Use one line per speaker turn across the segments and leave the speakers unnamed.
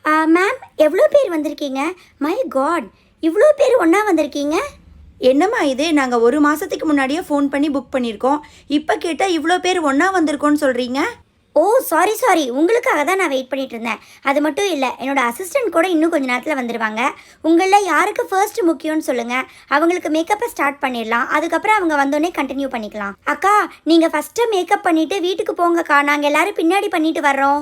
Ma'am எவ்வளோ பேர் வந்திருக்கீங்க? மை காட், இவ்வளோ பேர் ஒன்றா வந்திருக்கீங்க.
என்னம்மா இது? நாங்கள் ஒரு மாதத்துக்கு முன்னாடியே ஃபோன் பண்ணி புக் பண்ணியிருக்கோம். இப்போ கேட்டால் இவ்வளோ பேர் ஒன்றா வந்திருக்கோன்னு சொல்கிறீங்க.
ஓ சாரி, உங்களுக்காக தான் நான் வெயிட் பண்ணிட்டு இருந்தேன். அது மட்டும் இல்லை, என்னோட அசிஸ்டன்ட் கூட இன்னும் கொஞ்சம் நேரத்தில் வந்துடுவாங்க. உங்களில் யாருக்கு ஃபர்ஸ்ட் முக்கியம்னு சொல்லுங்கள், அவங்களுக்கு மேக்கப்பை ஸ்டார்ட் பண்ணிடலாம். அதுக்கப்புறம் அவங்க வந்தோடனே கண்டினியூ பண்ணிக்கலாம். அக்கா, நீங்கள் ஃபஸ்ட்டு மேக்கப் பண்ணிவிட்டு வீட்டுக்கு போங்கக்கா, நாங்கள் எல்லோரும் பின்னாடி பண்ணிட்டு வர்றோம்.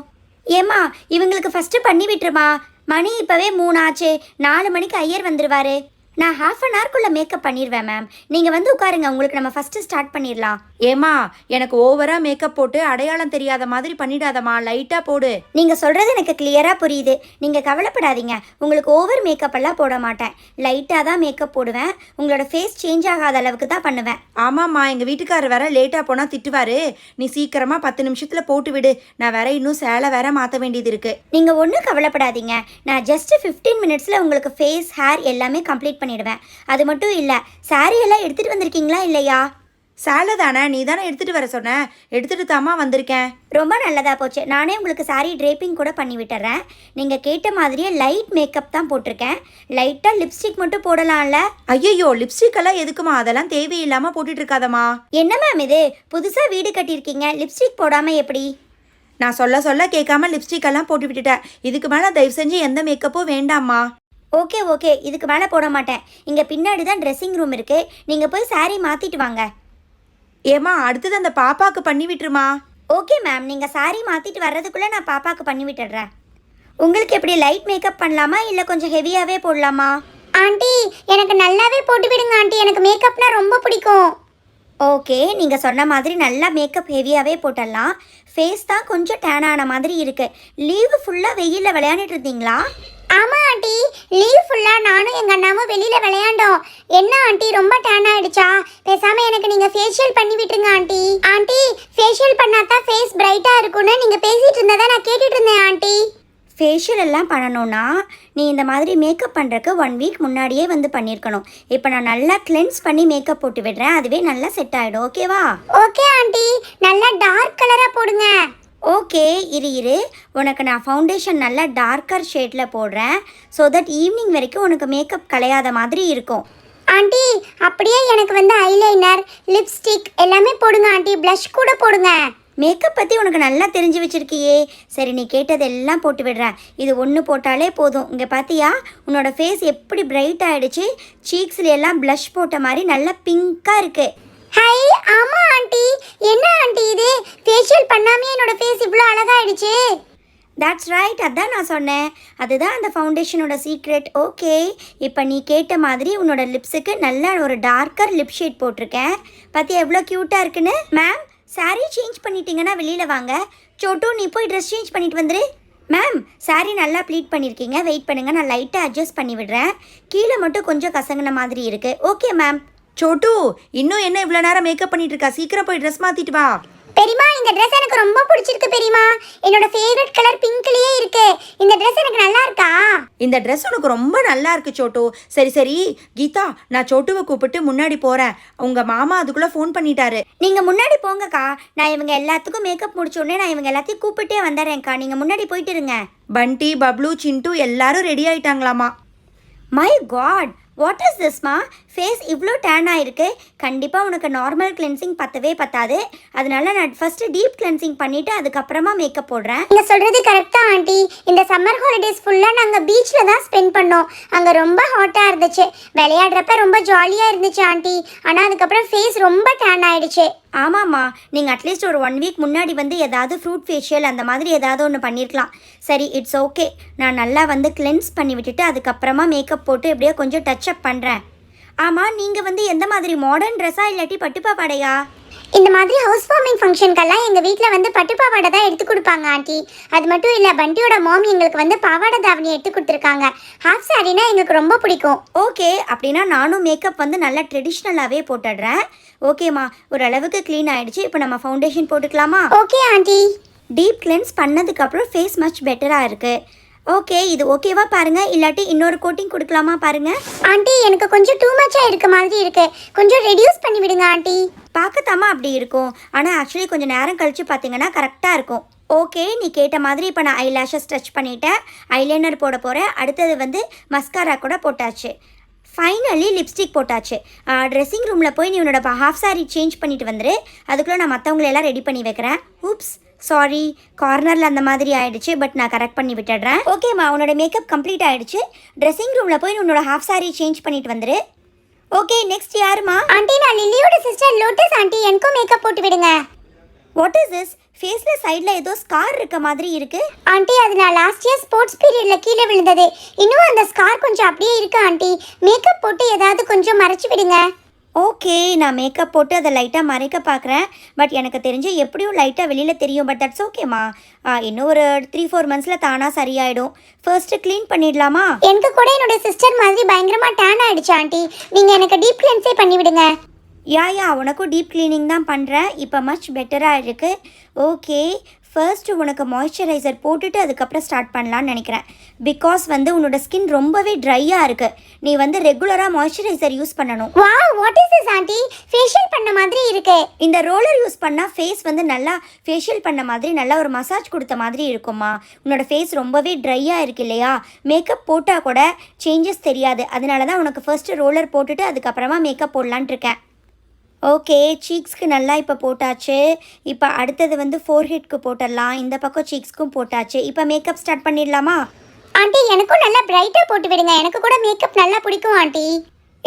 ஏம்மா, இவங்களுக்கு ஃபஸ்ட்டு பண்ணி விட்டுருமா. மணி இப்போவே 3 ஆச்சு. 4 மணிக்கு ஐயர் வந்துடுவார். நான் ½ அன் ஹவர்க்குள்ளே மேக்கப் பண்ணிடுவேன் மேம். நீங்கள் வந்து உட்காருங்க, உங்களுக்கு நம்ம ஃபஸ்ட்டு ஸ்டார்ட் பண்ணிடலாம்.
ஏம்மா, எனக்கு ஓவராக மேக்கப் போட்டு அடையாளம் தெரியாத மாதிரி பண்ணிடாதம்மா, லைட்டாக போடு.
நீங்கள் சொல்கிறது எனக்கு கிளியராக புரியுது. நீங்கள் கவலைப்படாதீங்க, உங்களுக்கு ஓவர் மேக்கப் எல்லாம் போட மாட்டேன். லைட்டாக தான் மேக்கப் போடுவேன். உங்களோட ஃபேஸ் சேஞ்ச் ஆகாத அளவுக்கு தான் பண்ணுவேன்.
ஆமாம்மா, எங்கள் வீட்டுக்காரர் வேற லேட்டாக போனால் திட்டுவார். நீ சீக்கிரமாக 10 நிமிஷத்தில் போட்டு விடு. நான் வேற இன்னும் சேலை வேற மாற்ற வேண்டியது இருக்குது.
நீங்கள் ஒன்றும் கவலைப்படாதீங்க. நான் ஜஸ்ட் 15 மினிட்ஸில் உங்களுக்கு ஃபேஸ், ஹேர் எல்லாமே கம்ப்ளீட் பண்ணிடுவேன். அது மட்டும் இல்லை, சாரீ எல்லாம் எடுத்துகிட்டு வந்திருக்கீங்களா இல்லையா?
சேலை தானே, நீ தானே எடுத்துகிட்டு வர சொன்ன. எடுத்துகிட்டு தாம்மா வந்திருக்கேன்.
ரொம்ப நல்லதாக போச்சு. நானே உங்களுக்கு சாரீ ட்ரேப்பிங் கூட பண்ணி விட்டுறேன். நீங்கள் கேட்ட மாதிரியே லைட் மேக்கப் தான் போட்டிருக்கேன். லைட்டாக லிப்ஸ்டிக் மட்டும் போடலாம்ல?
ஐயோ, லிப்ஸ்டிக் எல்லாம் எதுக்குமா? அதெல்லாம் தேவையில்லாமல் போட்டுட்டு இருக்காதம்மா.
என்ன மேம் இது, புதுசாக வீடு கட்டியிருக்கீங்க, லிப்ஸ்டிக் போடாமல் எப்படி?
நான் சொல்ல கேட்காம லிப்ஸ்டிக் எல்லாம் போட்டு விட்டுட்டேன். இதுக்கு மேலே தயவு செஞ்சு எந்த மேக்கப்பும் வேண்டாம்மா.
ஓகே, இதுக்கு மேலே போட மாட்டேன். இங்கே பின்னாடி தான் ட்ரெஸ்ஸிங் ரூம் இருக்குது. நீங்கள் போய் சாரீ மாற்றிட்டு வாங்க.
ஏம்மா, அடுத்தது அந்த பாப்பாவுக்கு பண்ணி விட்டுருமா.
ஓகே மேம், நீங்கள் சாரீ மாற்றிட்டு வர்றதுக்குள்ளே நான் பாப்பாவுக்கு பண்ணி விட்டுடுறேன். உங்களுக்கு எப்படி லைட் மேக்கப் பண்ணலாமா இல்லை கொஞ்சம் ஹெவியாகவே போடலாமா?
ஆண்டி, எனக்கு நல்லாவே போட்டு விடுங்க ஆண்டி, எனக்கு மேக்கப்னா ரொம்ப பிடிக்கும்.
ஓகே, நீங்கள் சொன்ன மாதிரி நல்லா மேக்கப் ஹெவியாகவே போட்டுடலாம். ஃபேஸ் தான் கொஞ்சம் டேன் ஆன மாதிரி இருக்குது. லீவு ஃபுல்லாக வெயிலில் விளையாண்டுட்டு இருந்தீங்களா?
ஆமாம் ஆண்டி, லீவ் ஃபுல்லாக நானும் எங்கள் அண்ணாவும் வெளியில் விளையாண்டோம். என்ன ஆண்டி, ரொம்ப டேன் ஆகிடுச்சா? பேசாமல் எனக்கு நீங்கள் ஃபேஷியல் பண்ணி விட்டுருங்க ஆண்டி. ஆண்டி, ஃபேஷியல் பண்ணால் தான் ஃபேஸ் பிரைட்டாக இருக்கும்னு நீங்கள் பேசிகிட்டு இருந்ததை நான் கேட்டுட்டு இருந்தேன் ஆண்டி.
ஃபேஷியல் எல்லாம் பண்ணணும்னா நீ இந்த மாதிரி மேக்கப் பண்ணுறக்கு 1 வீக் முன்னாடியே வந்து பண்ணியிருக்கணும். இப்போ நான் நல்லா கிளென்ஸ் பண்ணி மேக்கப் போட்டு விடுறேன், அதுவே நல்லா செட் ஆகிடும். ஓகேவா?
ஓகே ஆண்டி, நல்லா டார்க் கலராக போடுங்க.
ஓகே, இரு உனக்கு நான் ஃபவுண்டேஷன் நல்லா டார்க்கர் ஷேடில் போடுறேன். ஸோ தட் ஈவினிங் வரைக்கும் உனக்கு மேக்கப் கலையாத மாதிரி இருக்கும்.
ஆண்டி, அப்படியே எனக்கு வந்து ஐலைனர், லிப்ஸ்டிக் எல்லாமே போடுங்க ஆண்டி. ப்ளஷ் கூட போடுங்க.
மேக்கப் பற்றி உனக்கு நல்லா தெரிஞ்சு வச்சுருக்கியே. சரி, நீ கேட்டதெல்லாம் போட்டு விடுறேன். இது ஒன்று போட்டாலே போதும். இங்கே பார்த்தியா, உன்னோட ஃபேஸ் எப்படி பிரைட் ஆகிடுச்சு. சீக்ஸில் எல்லாம் ப்ளஷ் போட்ட மாதிரி நல்லா பிங்காக இருக்குது.
ஹை, ஆமாம் ஆண்டி. என்ன ஆண்டி இது, ஃபேஷியல் பண்ணாமே என்னோட ஃபேஸ் இவ்வளோ அழகாயிடுச்சு.
தட்ஸ் ரைட், அதான் நான் சொன்னேன். அதுதான் அந்த ஃபவுண்டேஷனோட சீக்ரெட். ஓகே, இப்போ நீ கேட்ட மாதிரி உன்னோட லிப்ஸுக்கு நல்ல ஒரு டார்க்கர் லிப் ஷேட் போட்டிருக்கேன். பார்த்தியா எவ்வளோ க்யூட்டாக இருக்குன்னு. மேம், சாரீ சேஞ்ச் பண்ணிட்டீங்கன்னா வெளியில் வாங்க. சோட்டு, நீ போய் ட்ரெஸ் சேஞ்ச் பண்ணிட்டு வந்துரு. மேம், சாரீ நல்லா ப்ளீட் பண்ணியிருக்கீங்க, வெயிட் பண்ணுங்கள், நான் லைட்டாக அட்ஜஸ்ட் பண்ணி விடுறேன். கீழே மட்டும் கொஞ்சம் கசங்கின மாதிரி இருக்குது. Okay ma'am.
சோட்டு, இன்னும் என்ன இவ்வளோ நேரம் மேக்கப் பண்ணிட்டு இருக்கா? சீக்கிரம் போய் ட்ரெஸ் மாற்றிட்டு வா.
பெரியமா, இந்த ட்ரெஸ் எனக்கு ரொம்ப பிடிச்சிருக்கு பெரியமா. என்னோட ஃபேவரட் கலர் பிங்க்லயே இருக்கு. இந்த ட்ரெஸ் எனக்கு நல்லா இருக்கா?
இந்த ட்ரெஸ் உனக்கு ரொம்ப நல்லா இருக்கு சோட்டு. சரி கீதா, நான் சோட்டுவை கூப்பிட்டு முன்னாடி போகிறேன். உங்கள் மாமா அதுக்குள்ளே ஃபோன் பண்ணிட்டாரு.
நீங்கள் முன்னாடி போங்கக்கா. நான் இவங்க எல்லாத்துக்கும் மேக்கப் முடிச்ச உடனே நான் இவங்க எல்லாத்தையும் கூப்பிட்டே வந்துடுறேன்க்கா. நீங்கள் முன்னாடி போயிட்டு இருங்க.
பண்டி, பப்ளு, சிண்டு எல்லாரும் ரெடி ஆயிட்டாங்களாமா.
மை காட், வாட் இஸ் திஸ்மா? ஃபேஸ் இவ்வளோ டேன் ஆகிருக்கு. கண்டிப்பாக உனக்கு நார்மல் கிளென்சிங் பத்தவே பத்தாது. அதனால நான் ஃபஸ்ட்டு டீப் கிளென்சிங் பண்ணிவிட்டு அதுக்கப்புறமா மேக்கப் போடுறேன்.
நீங்கள் சொல்கிறது கரெக்டாக ஆண்டி. இந்த சம்மர் ஹாலிடேஸ் ஃபுல்லாக நாங்கள் பீச்சில் தான் ஸ்பெண்ட் பண்ணோம். அங்கே ரொம்ப ஹாட்டாக இருந்துச்சு. விளையாடுறப்ப ரொம்ப ஜாலியாக இருந்துச்சு ஆண்டி. ஆனால் அதுக்கப்புறம் ஃபேஸ் ரொம்ப டேன் ஆகிடுச்சு.
ஆமாம்மா, நீங்கள் அட்லீஸ்ட் ஒரு 1 வீக் முன்னாடி வந்து ஏதாவது ஃப்ரூட் ஃபேஷியல் அந்த மாதிரி ஏதாவது ஒன்று பண்ணியிருக்கலாம். சரி, இட்ஸ் ஓகே. நான் நல்லா வந்து கிளென்ஸ் பண்ணி விட்டுட்டு அதுக்கப்புறமா மேக்கப் போட்டு எப்படியோ கொஞ்சம் டச்சப் பண்ணுறேன். ஆமாம், நீங்கள் வந்து எந்த மாதிரி மாடர்ன் ட்ரெஸ்ஸாக இல்லாட்டி பட்டுப்பாவாடையா?
இந்த மாதிரி ஹவுஸ் வார்மிங் ஃபங்க்ஷனுக்கெல்லாம் எங்கள் வீட்டில் வந்து பட்டு பாவாடை தான் எடுத்து கொடுப்பாங்க ஆண்டி. அது மட்டும் இல்லை, பண்டியோட மாம் எங்களுக்கு வந்து பாவாடை தாவணி எடுத்து கொடுத்துருக்காங்க. ஹாஃப் சாரினா எங்களுக்கு ரொம்ப பிடிக்கும்.
ஓகே, அப்படின்னா நானும் மேக்கப் வந்து நல்லா ட்ரெடிஷ்னலாகவே போட்டுடுறேன். ஓகேம்மா, ஓரளவுக்கு க்ளீன் ஆகிடுச்சு. இப்போ நம்ம ஃபவுண்டேஷன் போட்டுக்கலாமா?
Okay aunty.
டீப் கிளென்ஸ் பண்ணதுக்கப்புறம் ஃபேஸ் மச் பெட்டராக இருக்குது. ஓகே, இது ஓகேவா பாருங்கள், இல்லாட்டி இன்னொரு கோட்டிங் கொடுக்கலாமா பாருங்கள்.
ஆண்டி, எனக்கு கொஞ்சம் டூ மச்சாக இருக்க மாதிரி இருக்குது. கொஞ்சம் ரெடியூஸ் பண்ணி விடுங்க ஆண்டி.
பார்க்கத்தாமா அப்படி இருக்கும். ஆனால் ஆக்சுவலி கொஞ்சம் நேரம் கழித்து பார்த்தீங்கன்னா கரெக்டாக இருக்கும். ஓகே, நீ கேட்ட மாதிரி இப்போ நான் ஐலாஷஸ் டச் பண்ணிட்டேன், ஐலைனர் போட போகிறேன். அடுத்தது வந்து மஸ்காரா கூட போட்டாச்சு. ஃபைனலி லிப்ஸ்டிக் போட்டாச்சு. ட்ரெஸ்ஸிங் ரூமில் போய் நீ உன்னோட ஹாஃப் சாரி சேஞ்ச் பண்ணிட்டு வந்துரு. அதுக்குள்ளே நான் மற்றவங்களெல்லாம் ரெடி பண்ணி வைக்கிறேன். ஊப்ஸ், சாரி, கார்னரில் அந்த மாதிரி ஆயிடுச்சு. பட் நான் கரெக்ட் பண்ணி விட்டுடுறேன். ஓகேம்மா, உன்னோட மேக்கப் கம்ப்ளீட் ஆகிடுச்சு. ட்ரெஸ்ஸிங் ரூமில் போய் உன்னோட ஹாஃப் சாரி சேஞ்ச் பண்ணிட்டு வந்துரு. ஓகே, நெக்ஸ்ட் யாருமா?
ஆண்டி, நான் லில்லியோட சிஸ்டர் லோட்டஸ் ஆண்டி. எனக்கும் மேக்கப் போட்டு விடுங்க.
What is this? ஃபேஸில் சைடில் ஏதோ ஸ்கார் இருக்க மாதிரி இருக்கு.
ஆண்டி, அது நான் லாஸ்ட் இயர் ஸ்போர்ட்ஸ் பீரியட்ல கீழே விழுந்தது. இன்னும் அந்த ஸ்கார் கொஞ்சம் அப்படியே இருக்கு ஆண்டி. மேக்கப் போட்டு ஏதாவது கொஞ்சம் மறைச்சு விடுங்க.
ஓகே, நான் மேக்கப் போட்டு அதை லைட்டாக மறைக்க பார்க்குறேன். பட் எனக்கு தெரிஞ்சு எப்படியும் லைட்டாக வெளியில் தெரியும். பட் தட்ஸ் ஓகேம்மா. இன்னும் ஒரு 3-4 மந்த்ஸில் தானாக சரியாயிடும். ஃபர்ஸ்ட்டு க்ளீன் பண்ணிடலாமா?
எனக்கு கூட என்னோட சிஸ்டர் மாதிரி பயங்கரமா டேன் ஆயிடுச்சு ஆண்டி. நீங்க எனக்கு டீப் கிளென்ஸே பண்ணி விடுங்க.
யா உனக்கும் டீப் க்ளீனிங் தான் பண்ணுறேன். இப்போ மச் பெட்டராக இருக்குது. ஓகே, ஃபர்ஸ்ட்டு உனக்கு மாய்ஸ்சரைசர் போட்டுட்டு அதுக்கப்புறம் ஸ்டார்ட் பண்ணலான்னு நினைக்கிறேன். பிகாஸ் வந்து உன்னோட ஸ்கின் ரொம்பவே ட்ரையாக இருக்குது. நீ வந்து ரெகுலராக மாய்ஸ்சரைசர் யூஸ் பண்ணணும்.
Wow, what is this aunty? Facial பண்ண மாதிரி இருக்கு.
இந்த ரோலர் யூஸ் பண்ணால் ஃபேஸ் வந்து நல்லா ஃபேஷியல் பண்ண மாதிரி நல்லா ஒரு மசாஜ் கொடுத்த மாதிரி இருக்குமா. உன்னோட ஃபேஸ் ரொம்பவே ட்ரையாக இருக்கு இல்லையா? மேக்கப் போட்டால் கூட சேஞ்சஸ் தெரியாது. அதனால தான் உனக்கு ஃபர்ஸ்ட்டு ரோலர் போட்டுட்டு அதுக்கப்புறமா மேக்கப் போடலான்ட்டு இருக்கேன். ஓகே, சீக்ஸ்க்கு நல்லா இப்போ போட்டாச்சு. இப்போ அடுத்தது வந்து ஃபோர்ஹெட்க்கு போட்டுடலாம். இந்த பக்கம் சீக்ஸ்க்கும் போட்டாச்சு. இப்போ மேக்கப் ஸ்டார்ட் பண்ணிடலாமா?
ஆண்டி, எனக்கும் நல்லா பிரைட்டா போட்டு விடுங்க. எனக்கு கூட மேக்கப் நல்லா பிடிக்கும் ஆண்டி.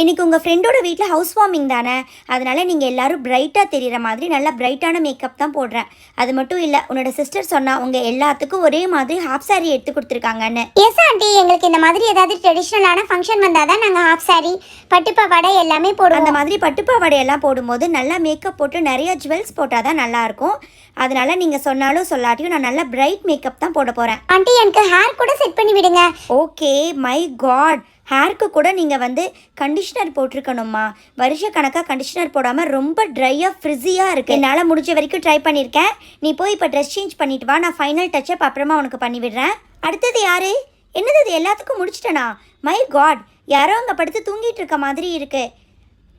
இன்றைக்கி உங்கள் ஃப்ரெண்டோட வீட்டில் ஹவுஸ் வார்மிங் தானே, அதனால் நீங்கள் எல்லோரும் பிரைட்டாக தெரிகிற மாதிரி நல்லா பிரைட்டான மேக்கப் தான் போடுறேன். அது மட்டும் இல்லை, உன்னோட சிஸ்டர் சொன்னால் உங்கள் எல்லாத்துக்கும் ஒரே மாதிரி ஹாஃப் சாரி எடுத்து கொடுத்துருக்காங்கன்னு.
எஸ் ஆண்டி, எங்களுக்கு இந்த மாதிரி ஏதாவது ட்ரெடிஷ்னலான ஃபங்க்ஷன் வந்தால் தான் நாங்கள் ஹாஃப் சாரி, பட்டுப்பாவாடை எல்லாமே போடுவோம்.
அந்த மாதிரி பட்டுப்பாவாடையெல்லாம் போடும்போது நல்லா மேக்கப் போட்டு நிறைய ஜுவல்ஸ் போட்டால் தான் நல்லாயிருக்கும். அதனால் நீங்கள் சொன்னாலும் சொல்லாட்டியும் நான் நல்லா பிரைட் மேக்கப் தான் போட போகிறேன்.
ஆண்டி, எனக்கு ஹேர் கூட செட் பண்ணி விடுங்க.
ஓகே, மை காட், ஹேருக்கு கூட நீங்கள் வந்து கண்டிஷ்னர் போட்டிருக்கணுமா? வருஷ கணக்காக கண்டிஷ்னர் போடாமல் ரொம்ப ட்ரையாக ஃப்ரிஸியாக இருக்குது. என்னால் முடிஞ்ச வரைக்கும் ட்ரை பண்ணியிருக்கேன். நீ போய் இப்போ ட்ரெஸ் சேஞ்ச் பண்ணிட்டு வா. நான் ஃபைனல் டச்சப் அப்புறமா உனக்கு பண்ணிவிடுறேன். அடுத்தது யார்? என்னது இது, எல்லாத்துக்கும் முடிச்சிட்டேனா? மை காட், யாரோ அங்கே படுத்து தூங்கிட்டு இருக்க மாதிரி இருக்கு.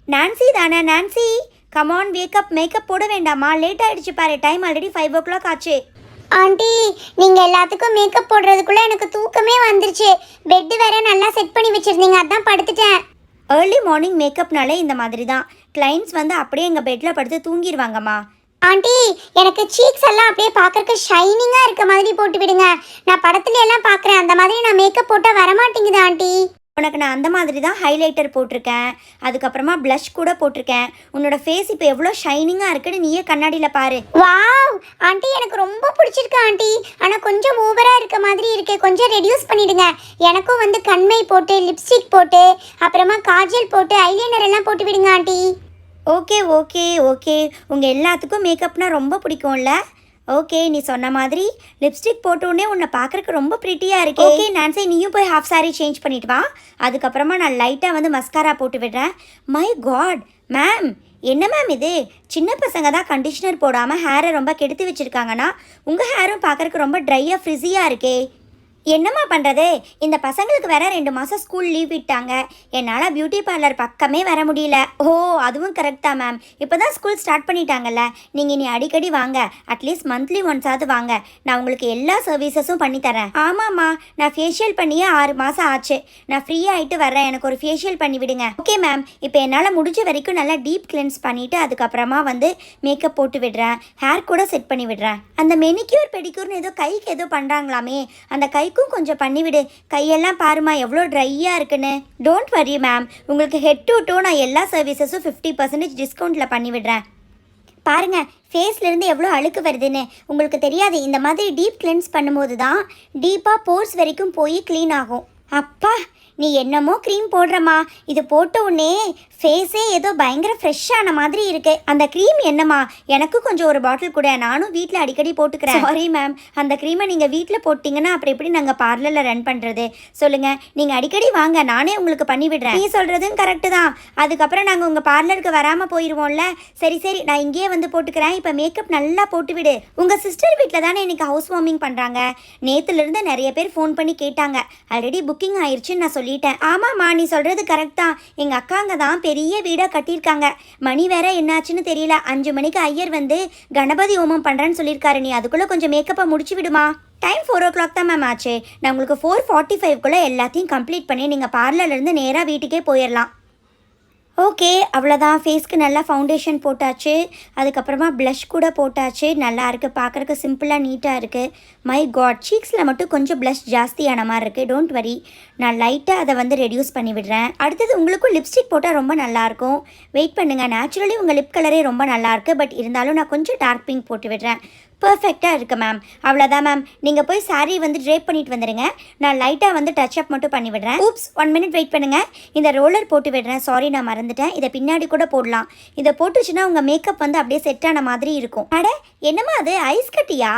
நான்சி தானே? Nancy, come on wake up. மேக்கப் போட வேண்டாமா? லேட் ஆகிடுச்சு பாரு. டைம் ஆல்ரெடி 5 o'clock ஆச்சு.
ஆண்டி, நீங்கள் எல்லாத்துக்கும் மேக்கப் போடுறதுக்குள்ளே எனக்கு தூக்கமே வந்துருச்சு. பெட்டு வேற நல்லா செட் பண்ணி வச்சுருந்தீங்க, அதான் படுத்துட்டேன்.
ஏர்லி மார்னிங் மேக்கப்னாலே இந்த மாதிரி தான். கிளைண்ட்ஸ் வந்து அப்படியே எங்கள் பெட்டில் படுத்து தூங்கிடுவாங்கம்மா.
ஆண்டி, எனக்கு சீக்ஸ் எல்லாம் அப்படியே பார்க்கறக்கு ஷைனிங்காக இருக்க மாதிரி போட்டு விடுங்க. நான் படத்துல எல்லாம் பார்க்குறேன், அந்த மாதிரி நான் மேக்கப் போட்டால் வரமாட்டேங்குது ஆண்டி.
உனக்கு நான் அந்த மாதிரி தான் ஹைலைட்டர் போட்டிருக்கேன். அதுக்கப்புறமா ப்ளஷ் கூட போட்டிருக்கேன். உன்னோட ஃபேஸ் இப்போ எவ்வளோ ஷைனிங்காக இருக்குன்னு நீயே கண்ணாடியில் பாரு.
வாவ் ஆண்டி, எனக்கு ரொம்ப பிடிச்சிருக்கு ஆண்டி. ஆனால் கொஞ்சம் ஓவராக இருக்க மாதிரி இருக்கு. கொஞ்சம் ரெடியூஸ் பண்ணிடுங்க. எனக்கும் வந்து கண்மை போட்டு, லிப்ஸ்டிக் போட்டு, அப்புறமா காஜல் போட்டு, ஐலைனர் எல்லாம் போட்டு விடுங்க ஆண்டி.
ஓகே ஓகே ஓகே, உங்கள் எல்லாத்துக்கும் மேக்கப்னால் ரொம்ப பிடிக்கும்ல? ஓகே, நீ சொன்ன மாதிரி லிப்ஸ்டிக் போட்டோடனே உன்னை பார்க்குறக்கு ரொம்ப ப்ரிட்டியாக இருக்கு. ஓகே நான்சி, நீயும் போய் ஹாஃப் சாரி சேஞ்ச் பண்ணிட்டு வா. அதுக்கப்புறமா நான் லைட்டாக வந்து மஸ்காரா போட்டு விடுறேன். மை காட் மேம், என்ன மேம் இது? சின்ன பசங்க தான் கண்டிஷ்னர் போடாமல் ஹேரை ரொம்ப கெடுத்து வச்சுருக்காங்கன்னா உங்கள் ஹேரும் பார்க்குறக்கு ரொம்ப ட்ரையாக ஃப்ரிஸியாக இருக்கே. என்னம்மா பண்ணுறது? இந்த பசங்களுக்கு வேற 2 மாதம் ஸ்கூல் லீவ் விட்டாங்க. என்னால் பியூட்டி பார்லர் பக்கமே வர முடியல. ஓ, அதுவும் கரெக்ட் தான் மேம். இப்போ தான் ஸ்கூல் ஸ்டார்ட் பண்ணிட்டாங்கல்ல, நீங்கள் இனி அடிக்கடி வாங்க. அட்லீஸ்ட் மந்த்லி ஒன்ஸாவது வாங்க. நான் உங்களுக்கு எல்லா சர்வீசஸும் பண்ணித்தரேன். ஆமாம்மா, நான் ஃபேஷியல் பண்ணியே 6 மாதம் ஆச்சு. நான் ஃப்ரீ ஆகிட்டு வரேன், எனக்கு ஒரு ஃபேஷியல் பண்ணி விடுங்க. ஓகே மேம், இப்போ என்னால் முடிஞ்ச வரைக்கும் நல்லா டீப் கிளென்ஸ் பண்ணிவிட்டு அதுக்கப்புறமா வந்து மேக்கப் போட்டு விடுறேன். ஹேர் கூட செட் பண்ணி விடுறேன். அந்த மெனிக்யூர் பெடிக்யூர்னு ஏதோ கைக்கு ஏதோ பண்ணுறாங்களாமே, அந்த கைக்கும் கொஞ்சம் பண்ணிவிடு. கையெல்லாம் பாருமா எவ்வளோ ட்ரையாக இருக்குன்னு. டோன்ட் வரி மேம், உங்களுக்கு ஹெட் டு டோ நான் எல்லா சர்வீசஸும் 50% டிஸ்கவுண்ட்டில் பண்ணிவிடுறேன். பாருங்கள், ஃபேஸ்லேருந்து எவ்வளோ அழுக்கு வருதுன்னு. உங்களுக்கு தெரியாது, இந்த மாதிரி டீப் கிளென்ஸ் பண்ணும்போது தான் டீப்பாக போர்ஸ் வரைக்கும் போய் க்ளீன் ஆகும். அப்பா, நீ என்னமோ க்ரீம் போடுறமா, இது போட்ட உடனே ஃபேஸே ஏதோ பயங்கர ஃப்ரெஷ்ஷான மாதிரி இருக்கு. அந்த க்ரீம் என்னம்மா, எனக்கு கொஞ்சம் ஒரு பாட்டில் கூட, நானும் வீட்டில் அடிக்கடி போட்டுக்கிறேன். சாரி மேம், அந்த க்ரீமை நீங்கள் வீட்டில் போட்டிங்கன்னா அப்புறம் எப்படி நாங்கள் பார்லரில் ரன் பண்ணுறது? சொல்லுங்கள், நீங்கள் அடிக்கடி வாங்க, நானே உங்களுக்கு பண்ணி விடுறேன். நீ சொல்கிறதும் கரெக்டு தான். அதுக்கப்புறம் நாங்கள் உங்கள் பார்லருக்கு வராமல் போயிடுவோம்ல. சரி சரி, நான் இங்கேயே வந்து போட்டுக்கிறேன். இப்போ மேக்கப் நல்லா போட்டு விடு. உங்கள் சிஸ்டர் வீட்டில் தானே இன்றைக்கி ஹவுஸ் வார்மிங் பண்ணுறாங்க. நேற்றுலேருந்து நிறைய பேர் ஃபோன் பண்ணி கேட்டாங்க. ஆல்ரெடி புக்கிங் ஆயிடுச்சுன்னு நான் சொல்லி சொல்லிட்டேன். ஆமாம்மா, நீ சொல்கிறது கரெக்ட் தான். எங்கள் அக்காங்க தான் பெரிய வீடாக கட்டியிருக்காங்க. மணி வேற என்னாச்சுன்னு தெரியல. 5 மணிக்கு ஐயர் வந்து கணபதி ஹோமம் பண்ணுறேன்னு சொல்லியிருக்காரு. நீ அதுக்குள்ளே கொஞ்சம் மேக்கப்பை முடிச்சு விடுமா. டைம் 4 o'clock தான் மேம் ஆச்சு. நான் உங்களுக்கு 4:45க்குள்ளே எல்லாத்தையும் கம்ப்ளீட் பண்ணி நீங்கள் பார்லர்லேருந்து நேராக வீட்டுக்கே போயிடலாம். ஓகே, அவ்வளோதான். ஃபேஸ்க்கு நல்லா ஃபவுண்டேஷன் போட்டாச்சு. அதுக்கப்புறமா ப்ளஷ் கூட போட்டாச்சு. நல்லா இருக்குது, பார்க்குறக்கு சிம்பிளாக நீட்டாக இருக்குது. மை காட், சீக்ஸில் மட்டும் கொஞ்சம் ப்ளஷ் ஜாஸ்தியான மாதிரி இருக்குது. டோன்ட் வரி, நான் லைட்டாக அதை வந்து ரெடியூஸ் பண்ணி விடுறேன். அடுத்தது உங்களுக்கும் லிப்ஸ்டிக் போட்டால் ரொம்ப நல்லாயிருக்கும். வெயிட் பண்ணுங்கள். நேச்சுரலி உங்கள் லிப் கலரே ரொம்ப நல்லாயிருக்கு. பட் இருந்தாலும் நான் கொஞ்சம் டார்க் பிங்க் போட்டு விடுறேன். பர்ஃபெக்டாக இருக்குது மேம். அவ்வளோதான் மேம். நீங்கள் போய் சாரீ வந்து ட்ரேப் பண்ணிட்டு வந்துடுங்க. நான் லைட்டாக வந்து டச்சப் மட்டும் பண்ணி விடுறேன். ஊப்ஸ், 1 minute வெயிட் பண்ணுங்கள். இந்த ரோலர் போட்டு விடுறேன். சாரி, நான் மறந்துட்டேன். இதை பின்னாடி கூட போடலாம். இதை போட்டுச்சுன்னா உங்கள் மேக்கப் வந்து அப்படியே செட் ஆன மாதிரி இருக்கும். அட, என்னம்மா அது, ஐஸ் கட்டியா?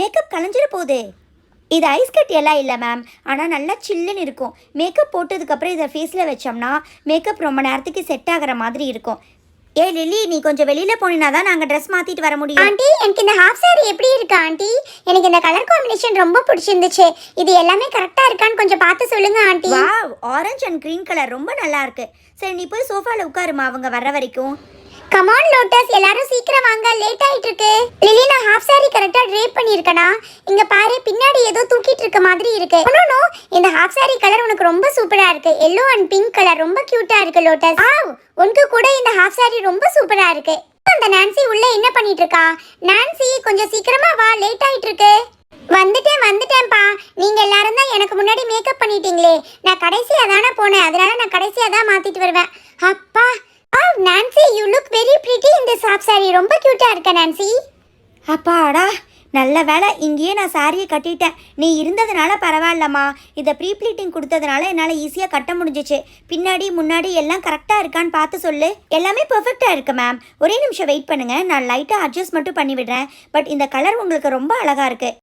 மேக்கப் கலைஞ்சிட போகுது. இது ஐஸ் கட்டி எல்லாம் இல்லை மேம், ஆனால் நல்லா சில்லுன்னு இருக்கும். மேக்கப் போட்டதுக்கப்புறம் இதை ஃபேஸில் வச்சோம்னா மேக்கப் ரொம்ப நேரத்துக்கு செட் ஆகிற மாதிரி இருக்கும். ஏ லில்லி, நீ கொஞ்சம் வெளியில் போனீங்கன்னா தான் நாங்கள் ட்ரெஸ் மாற்றிட்டு வர முடியும்.
ஆண்டி, எனக்கு இந்த ஹாஃப் சாரி எப்படி இருக்கு ஆண்டி? எனக்கு இந்த கலர் காம்பினேஷன் ரொம்ப பிடிச்சிருந்துச்சு. இது எல்லாமே கரெக்டாக இருக்கான்னு கொஞ்சம் பார்த்து சொல்லுங்க aunty.
Wow, orange and green colour ரொம்ப நல்லா இருக்கு. சரி, நீ போய் சோஃபாவில் உட்காருமா, அவங்க வர்ற வரைக்கும்.
கமான் லோட்டஸ், எல்லாரும் சீக்கிரம் வாங்க, லேட் ஆயிட்டு இருக்கு. லிலி, நான் ஹாஃப் சாரி கரெக்டா ட்ரேப் பண்ணிருக்கனா? இங்க பாரு, பின்னாடி ஏதோ தூக்கிட்டு இருக்க மாதிரி இருக்கு. நோ, இந்த ஹாஃப் சாரி கலர் உனக்கு ரொம்ப சூப்பரா இருக்கு. எல்லோ அண்ட் பிங்க் கலர் ரொம்ப கியூட்டா இருக்கு லோட்டஸ். உனக்கு கூட இந்த ஹாஃப் சாரி ரொம்ப சூப்பரா இருக்கு. அந்த நான்சி உள்ள என்ன பண்ணிட்டு இருக்கா? நான்சி, கொஞ்சம் சீக்கிரமா வா, லேட் ஆயிட்டு இருக்கு. வந்துட்டேன்ப்பா. நீங்க எல்லாரும் தான் எனக்கு முன்னாடி மேக்கப் பண்ணிட்டீங்களே. நான் கடைசியா தானே போனேன், அதனால நான் கடைசியா தான் மாத்திட்டு வருவேன். அப்பா, Nancy, you look very pretty in this half sorry. ரொம்ப கியூட்டா இருக்க நான்சி.
அப்பாடா, நல்ல வேலை இங்கேயே நான் சாரியை கட்டிட்டேன். நீ இருந்ததுனால பரவாயில்லம்மா. இதை ப்ரீ ப்ளீட்டிங் கொடுத்ததுனால என்னால் ஈஸியாக கட்ட முடிஞ்சிச்சு. பின்னாடி முன்னாடி எல்லாம் கரெக்டாக இருக்கான்னு பார்த்து சொல்லு. எல்லாமே பெர்ஃபெக்டாக இருக்கு மேம். ஒரே நிமிஷம் வெயிட் பண்ணுங்கள், நான் லைட்டாக அட்ஜஸ்ட் மட்டும் பண்ணி விடுறேன். பட் இந்த கலர் உங்களுக்கு ரொம்ப அழகாக இருக்குது.